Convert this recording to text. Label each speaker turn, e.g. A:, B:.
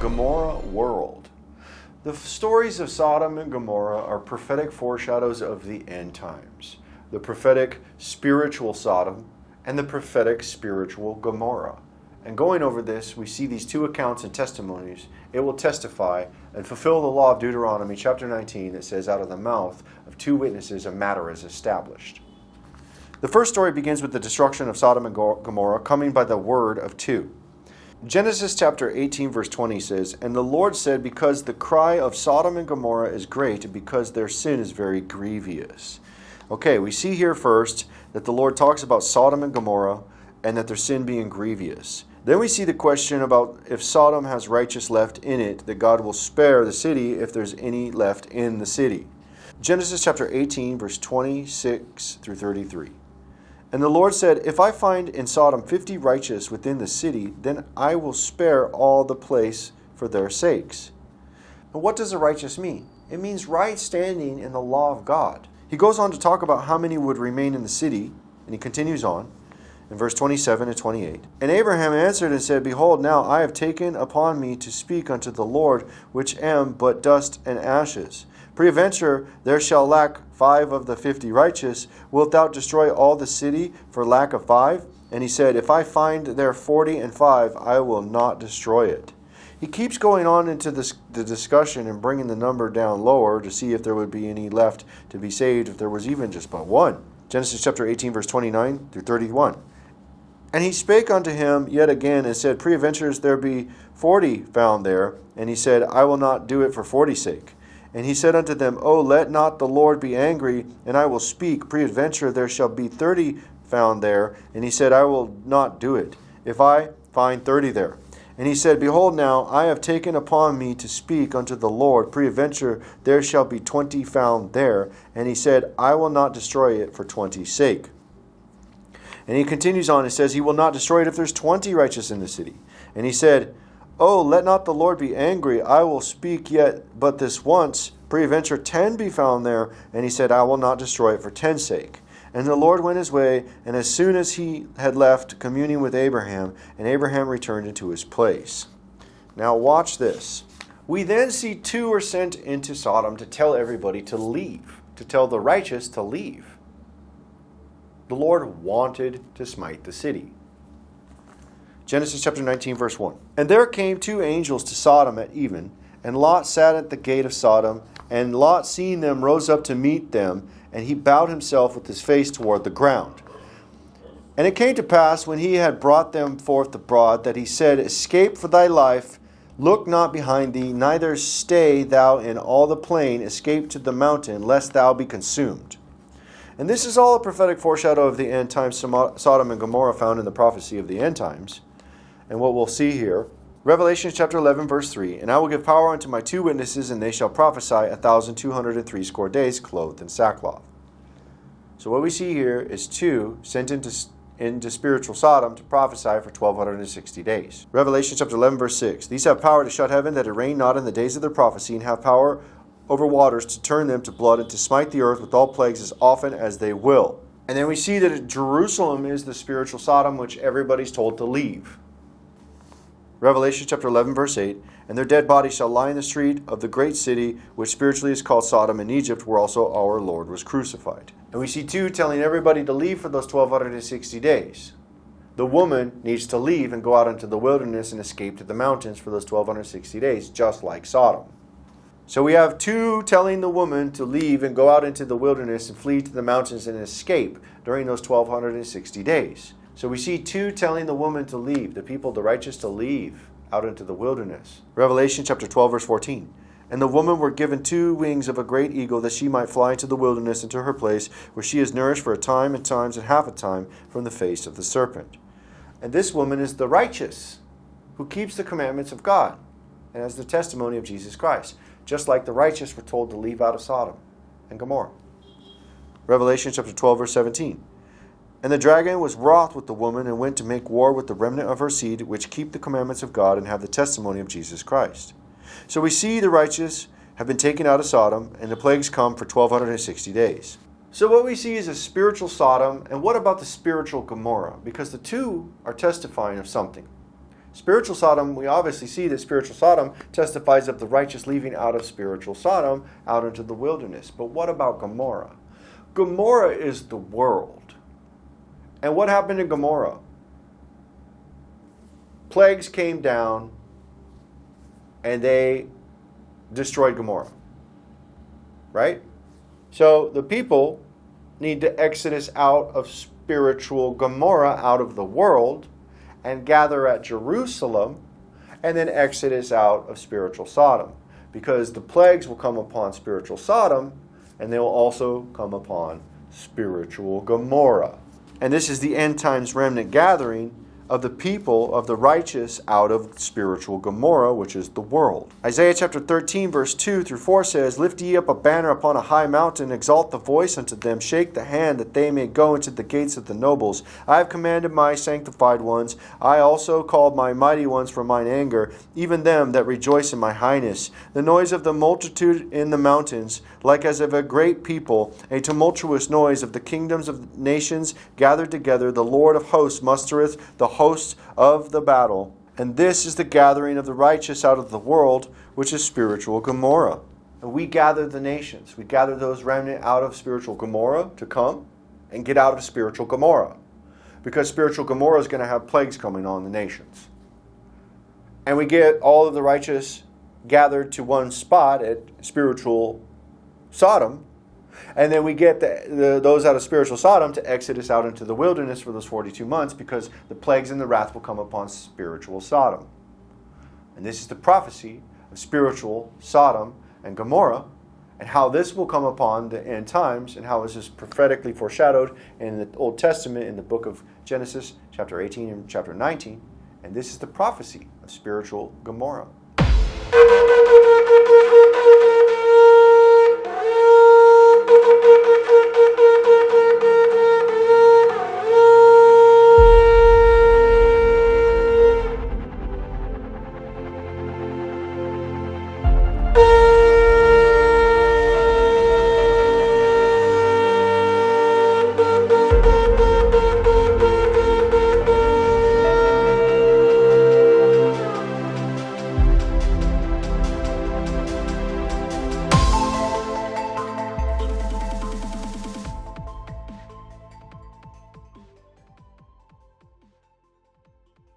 A: Gomorrah world. The stories of Sodom and Gomorrah are prophetic foreshadows of the end times. The prophetic spiritual Sodom and the prophetic spiritual Gomorrah. And going over this, we see these two accounts and testimonies. It will testify and fulfill the law of Deuteronomy chapter 19 that says, out of the mouth of two witnesses a matter is established. The first story begins with the destruction of Sodom and Gomorrah coming by the word of two. Genesis chapter 18 verse 20 says, "And the Lord said, because the cry of Sodom and Gomorrah is great, and because their sin is very grievous." Okay, we see here first that the Lord talks about Sodom and Gomorrah and that their sin being grievous. Then we see the question about if Sodom has righteous left in it, that God will spare the city if there's any left in the city. Genesis chapter 18 verse 26 through 33. "And the Lord said, if I find in Sodom 50 righteous within the city, then I will spare all the place for their sakes." But what does the righteous mean? It means right standing in the law of God. He goes on to talk about how many would remain in the city, and he continues on in verse 27 and 28. "And Abraham answered and said, Behold, now I have taken upon me to speak unto the Lord, which am but dust and ashes. Peradventure there shall lack 5 of the 50 righteous. Wilt thou destroy all the city for lack of 5? And he said, If I find there 45, I will not destroy it." He keeps going on into the discussion and bringing the number down lower to see if there would be any left to be saved, if there was even just but one. Genesis chapter 18 verse 29 through 31. "And he spake unto him yet again and said, Peradventure there be 40 found there. And he said, I will not do it for 40's sake. And he said unto them, O let not the Lord be angry, and I will speak. Peradventure there shall be 30 found there. And he said, I will not do it, if I find 30 there. And he said, Behold, now I have taken upon me to speak unto the Lord. Peradventure there shall be 20 found there. And he said, I will not destroy it for 20's sake. And he continues on, and says, He will not destroy it if there's 20 righteous in the city. And he said, O let not the Lord be angry, I will speak yet but this once. Peradventure 10 be found there. And he said, I will not destroy it for 10's sake. And the Lord went his way, and as soon as he had left communing with Abraham, and Abraham returned into his place. Now watch this. We then see 2 are sent into Sodom to tell everybody to leave, to tell the righteous to leave. The Lord wanted to smite the city. Genesis chapter 19 verse 1. "And there came 2 angels to Sodom at even, and Lot sat at the gate of Sodom, and Lot seeing them rose up to meet them, and he bowed himself with his face toward the ground. And it came to pass, when he had brought them forth abroad, that he said, Escape for thy life, look not behind thee, neither stay thou in all the plain, escape to the mountain, lest thou be consumed." And this is all a prophetic foreshadow of the end times Sodom and Gomorrah found in the prophecy of the end times. And what we'll see here, Revelation chapter 11 verse 3, "And I will give power unto my 2 witnesses, and they shall prophesy 1,260 days, clothed in sackcloth." So what we see here is 2 sent into spiritual Sodom to prophesy for 1,260 days. Revelation chapter 11 verse 6, "These have power to shut heaven, that it rain not in the days of their prophecy, and have power over waters to turn them to blood, and to smite the earth with all plagues as often as they will." And then we see that Jerusalem is the spiritual Sodom, which everybody's told to leave. Revelation chapter 11 verse 8, "And their dead bodies shall lie in the street of the great city, which spiritually is called Sodom in Egypt, where also our Lord was crucified." And we see 2 telling everybody to leave for those 1,260 days. The woman needs to leave and go out into the wilderness and escape to the mountains for those 1,260 days, just like Sodom. So we have 2 telling the woman to leave and go out into the wilderness and flee to the mountains and escape during those 1,260 days. So we see 2 telling the woman to leave, the people, the righteous, to leave out into the wilderness. Revelation chapter 12 verse 14. "And the woman were given 2 wings of a great eagle, that she might fly into the wilderness, into her place, where she is nourished for a time and times and half a time from the face of the serpent." And this woman is the righteous, who keeps the commandments of God and has the testimony of Jesus Christ, just like the righteous were told to leave out of Sodom and Gomorrah. Revelation chapter 12 verse 17. "And the dragon was wroth with the woman, and went to make war with the remnant of her seed, which keep the commandments of God and have the testimony of Jesus Christ." So we see the righteous have been taken out of Sodom, and the plagues come for 1,260 days. So what we see is a spiritual Sodom, and what about the spiritual Gomorrah? Because the 2 are testifying of something. Spiritual Sodom, we obviously see that spiritual Sodom testifies of the righteous leaving out of spiritual Sodom out into the wilderness. But what about Gomorrah? Gomorrah is the world. And what happened in Gomorrah? Plagues came down and they destroyed Gomorrah. Right? So the people need to exodus out of spiritual Gomorrah, out of the world, and gather at Jerusalem, and then exodus out of spiritual Sodom. Because the plagues will come upon spiritual Sodom, and they will also come upon spiritual Gomorrah. And this is the end times remnant gathering of the people of the righteous out of spiritual Gomorrah, which is the world. Isaiah chapter 13, verse 2 through 4 says, "Lift ye up a banner upon a high mountain, exalt the voice unto them, shake the hand, that they may go into the gates of the nobles. I have commanded my sanctified ones. I also called my mighty ones from mine anger, even them that rejoice in my highness. The noise of the multitude in the mountains, like as of a great people, a tumultuous noise of the kingdoms of nations gathered together. The Lord of hosts mustereth the hosts of the battle. And this is the gathering of the righteous out of the world, which is spiritual Gomorrah." And we gather the nations. We gather those remnant out of spiritual Gomorrah to come and get out of spiritual Gomorrah. Because spiritual Gomorrah is going to have plagues coming on the nations. And we get all of the righteous gathered to one spot at spiritual Sodom. And then we get those out of spiritual Sodom to exodus out into the wilderness for those 42 months, because the plagues and the wrath will come upon spiritual Sodom. And this is the prophecy of spiritual Sodom and Gomorrah, and how this will come upon the end times, and how this is prophetically foreshadowed in the Old Testament in the book of Genesis, chapter 18 and chapter 19. And this is the prophecy of spiritual Gomorrah.